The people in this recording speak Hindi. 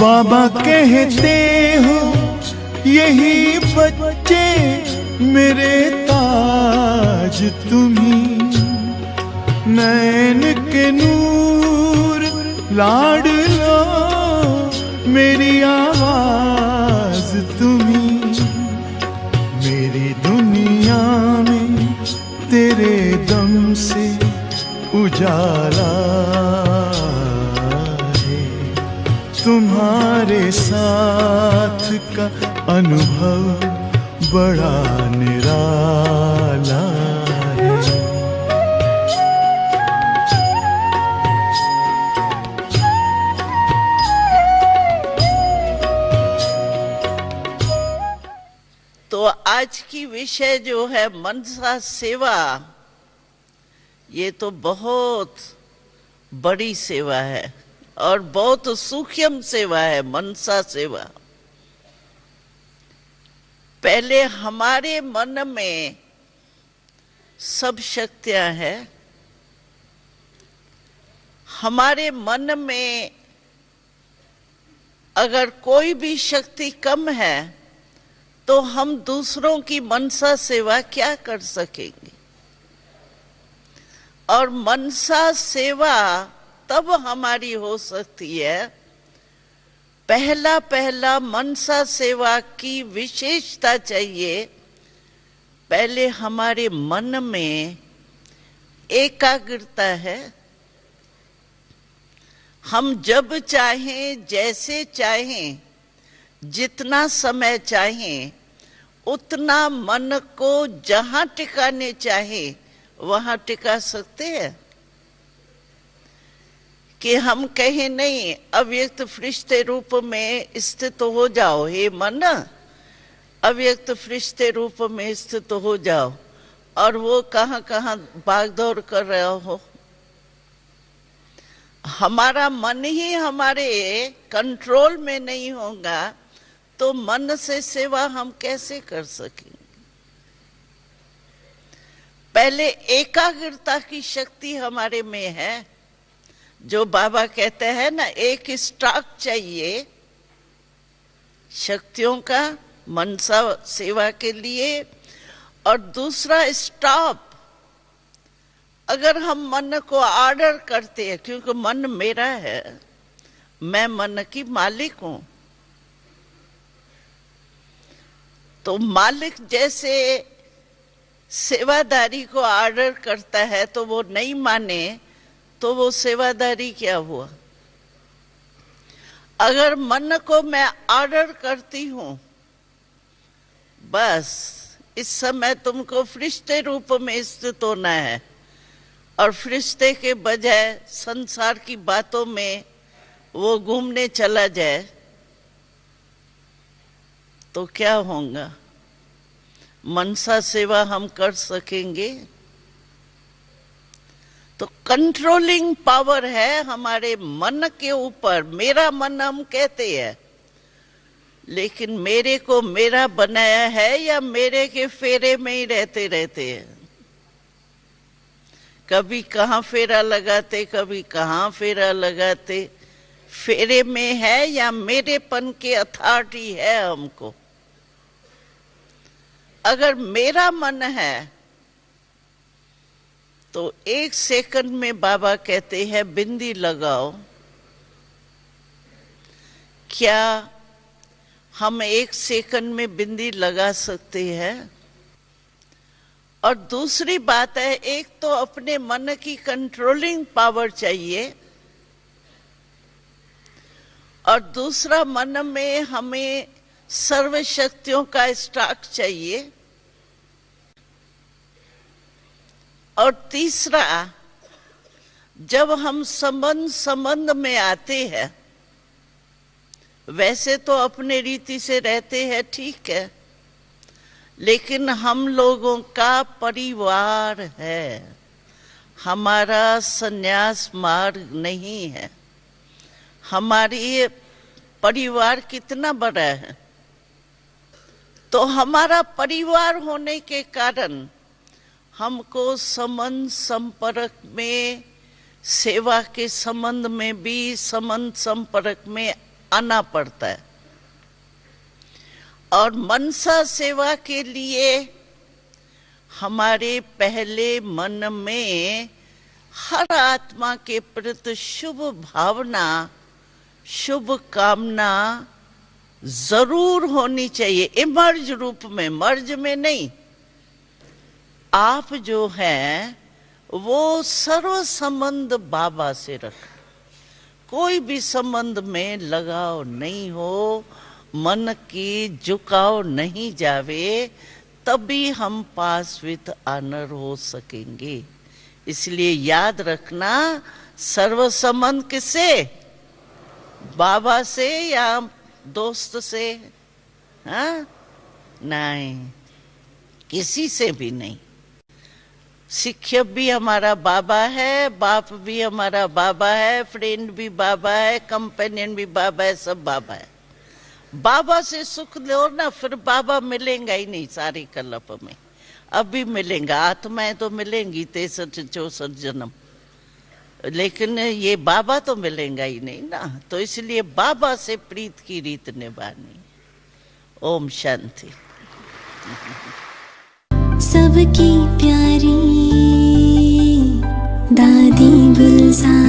बाबा कहते हो यही बच्चे मेरे ताज तुम्ही, नैन के नूर लाडलो मेरी आवाज तुम्ही, मेरी दुनिया में तेरे दम से उजाला है, तुम्हारे साथ का अनुभव बड़ा निराला है। तो आज की विषय जो है मनसा सेवा, ये तो बहुत बड़ी सेवा है और बहुत सूक्ष्म सेवा है मनसा सेवा। पहले हमारे मन में सब शक्तियां हैं, हमारे मन में अगर कोई भी शक्ति कम है तो हम दूसरों की मनसा सेवा क्या कर सकेंगे। और मनसा सेवा तब हमारी हो सकती है, पहला मनसा सेवा की विशेषता चाहिए, पहले हमारे मन में एकाग्रता है। हम जब चाहें, जैसे चाहें, जितना समय चाहें, उतना मन को जहां टिकाने चाहे वहां टिका सकते हैं। कि हम कहें नहीं, अव्यक्त फरिश्ते रूप में स्थित हो जाओ हे मन, अव्यक्त फरिश्ते रूप में स्थित हो जाओ, और वो कहां कहां भागदौड़ कर रहा हो। हमारा मन ही हमारे कंट्रोल में नहीं होगा तो मन से सेवा हम कैसे कर सकेंगे। पहले एकाग्रता की शक्ति हमारे में है, जो बाबा कहते हैं ना, एक स्टॉक चाहिए शक्तियों का मनसा सेवा के लिए, और दूसरा स्टॉप। अगर हम मन को ऑर्डर करते हैं, क्योंकि मन मेरा है, मैं मन की मालिक हूं, तो मालिक जैसे सेवादारी को ऑर्डर करता है तो वो नहीं माने तो वो सेवादारी क्या हुआ। अगर मन को मैं ऑर्डर करती हूं, बस इस समय तुमको फरिश्ते रूप में स्थित होना है, और फरिश्ते के बजाय संसार की बातों में वो घूमने चला जाए, तो क्या होगा। मनसा सेवा हम कर सकेंगे। तो कंट्रोलिंग पावर है हमारे मन के ऊपर। मेरा मन हम कहते हैं, लेकिन मेरे को मेरा बनाया है या मेरे के फेरे में ही रहते रहते हैं। कभी कहाँ फेरा लगाते, कभी कहाँ फेरा लगाते। फेरे में है या मेरेपन के अथॉरिटी है हमको। अगर मेरा मन है तो 1 सेकंड में बाबा कहते हैं बिंदी लगाओ। क्या हम 1 सेकंड में बिंदी लगा सकते हैं? और दूसरी बात है, एक तो अपने मन की कंट्रोलिंग पावर चाहिए, और दूसरा मन में हमें सर्व शक्तियों का स्टॉक चाहिए, और तीसरा, जब हम संबंध में आते हैं, वैसे तो अपने रीति से रहते हैं, ठीक है, लेकिन हम लोगों का परिवार है, हमारा संन्यास मार्ग नहीं है। हमारी परिवार कितना बड़ा है, तो हमारा परिवार होने के कारण हमको संबंध संपर्क में, सेवा के संबंध में भी संबंध संपर्क में आना पड़ता है। और मनसा सेवा के लिए हमारे पहले मन में हर आत्मा के प्रति शुभ भावना, शुभ कामना जरूर होनी चाहिए, इमर्ज रूप में, मर्ज में नहीं। आप जो है वो सर्व संबंध बाबा से रख, कोई भी संबंध में लगाव नहीं हो, मन की झुकाव नहीं जावे, तभी हम पास विद ऑनर हो सकेंगे। इसलिए याद रखना, सर्व संबंध किससे? बाबा से या दोस्त से? हाँ, नहीं, किसी से भी नहीं। शिक्षक भी हमारा बाबा है, बाप भी हमारा बाबा है, फ्रेंड भी बाबा है, कंपेनियन भी बाबा है, सब बाबा है। बाबा से सुख लो ना, फिर बाबा मिलेगा ही नहीं सारी कल्प में। अभी मिलेगा, आत्माएं तो मिलेंगी 63-64 जन्म, लेकिन ये बाबा तो मिलेगा ही नहीं ना। तो इसलिए बाबा से प्रीत की रीत निभानी। ओम शांति। सबकी प्यारी दादी गुलजार।